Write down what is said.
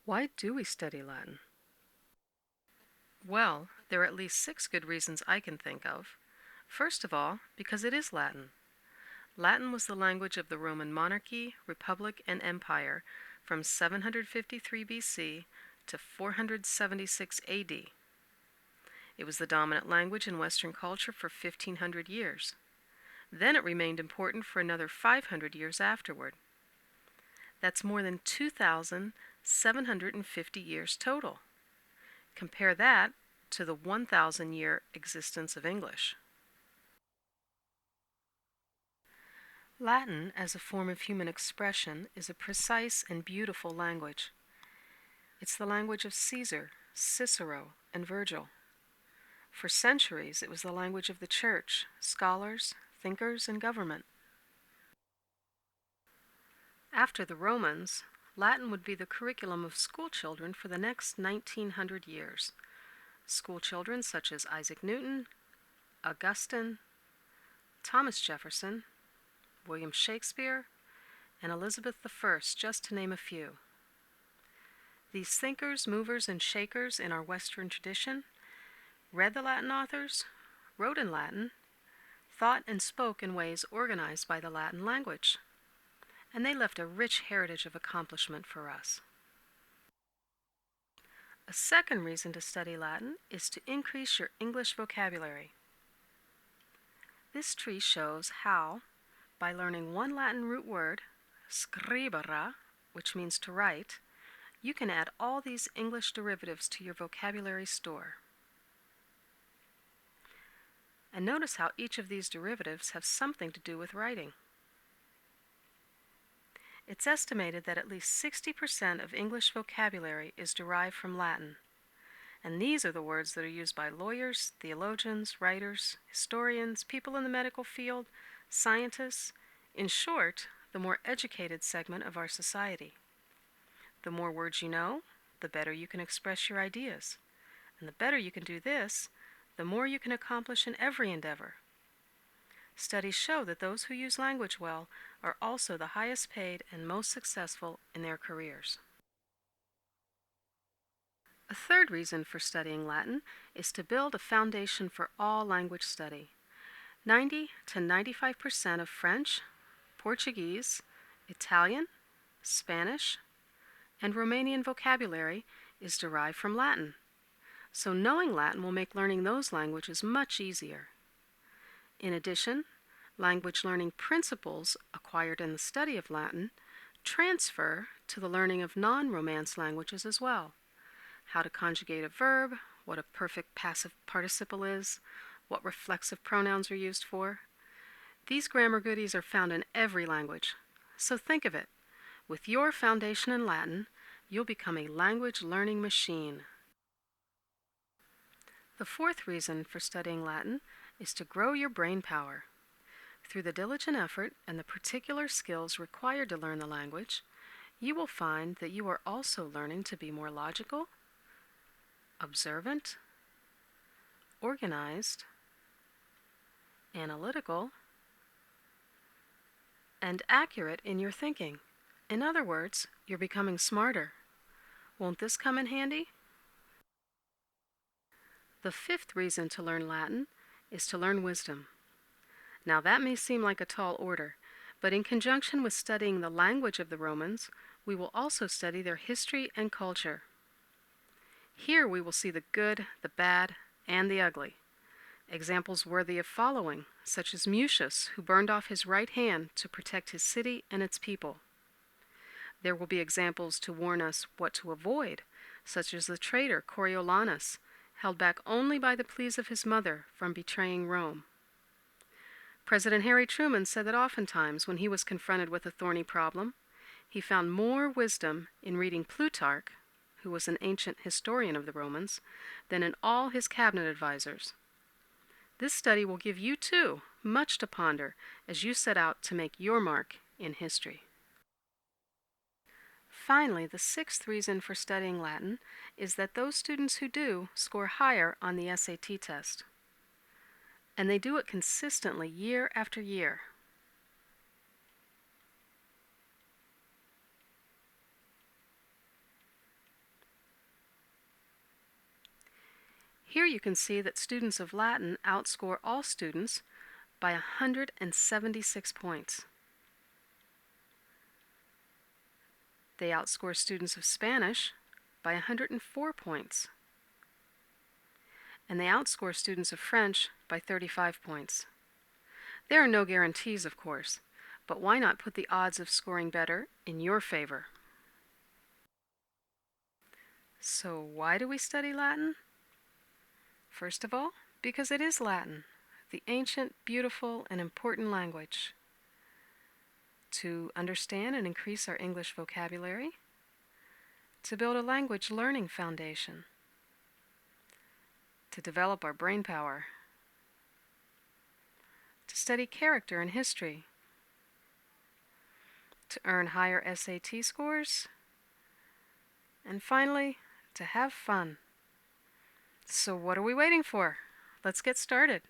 Why do we study Latin? Well, there are at least 6 good reasons I can think of. First of all, because it is Latin. Latin was the language of the Roman monarchy, republic, and empire from 753 BC to 476 AD. It was the dominant language in Western culture for 1500 years. Then it remained important for another 500 years afterward. That's more than 2,750 years total. Compare that to the 1,000-year existence of English. Latin, as a form of human expression, is a precise and beautiful language. It's the language of Caesar, Cicero, and Virgil. For centuries, it was the language of the church, scholars, thinkers, and government. After the Romans, Latin would be the curriculum of schoolchildren for the next 1900 years. Schoolchildren such as Isaac Newton, Augustine, Thomas Jefferson, William Shakespeare, and Elizabeth I, just to name a few. These thinkers, movers, and shakers in our Western tradition read the Latin authors, wrote in Latin, thought and spoke in ways organized by the Latin language, and they left a rich heritage of accomplishment for us. A second reason to study Latin is to increase your English vocabulary. This tree shows how, by learning one Latin root word, scribere, which means to write, you can add all these English derivatives to your vocabulary store. And notice how each of these derivatives have something to do with writing. It's estimated that at least 60% of English vocabulary is derived from Latin, and these are the words that are used by lawyers, theologians, writers, historians, people in the medical field, scientists, in short, the more educated segment of our society. The more words you know, the better you can express your ideas, and the better you can do this, the more you can accomplish in every endeavor. Studies show that those who use language well are also the highest paid and most successful in their careers. A third reason for studying Latin is to build a foundation for all language study. 90 to 95% of French, Portuguese, Italian, Spanish, and Romanian vocabulary is derived from Latin. So knowing Latin will make learning those languages much easier. In addition, language learning principles acquired in the study of Latin transfer to the learning of non-Romance languages as well. How to conjugate a verb, what a perfect passive participle is, what reflexive pronouns are used for. These grammar goodies are found in every language. So think of it. With your foundation in Latin, you'll become a language learning machine. The fourth reason for studying Latin is to grow your brain power. Through the diligent effort and the particular skills required to learn the language, you will find that you are also learning to be more logical, observant, organized, analytical, and accurate in your thinking. In other words, you're becoming smarter. Won't this come in handy? The fifth reason to learn Latin is to learn wisdom. Now that may seem like a tall order, but in conjunction with studying the language of the Romans, we will also study their history and culture. Here we will see the good, the bad, and the ugly. Examples worthy of following, such as Mucius, who burned off his right hand to protect his city and its people. There will be examples to warn us what to avoid, such as the traitor Coriolanus, held back only by the pleas of his mother from betraying Rome. President Harry Truman said that oftentimes when he was confronted with a thorny problem, he found more wisdom in reading Plutarch, who was an ancient historian of the Romans, than in all his cabinet advisors. This study will give you, too, much to ponder as you set out to make your mark in history. Finally, the sixth reason for studying Latin is that those students who do score higher on the SAT test. And they do it consistently year after year. Here you can see that students of Latin outscore all students by 176 points. They outscore students of Spanish by 104 points. And they outscore students of French by 35 points. There are no guarantees, of course, but why not put the odds of scoring better in your favor? So why do we study Latin? First of all, because it is Latin, the ancient, beautiful, and important language. To understand and increase our English vocabulary. To build a language learning foundation. To develop our brain power. To study character and history. To earn higher SAT scores. And finally, to have fun. So what are we waiting for? Let's get started.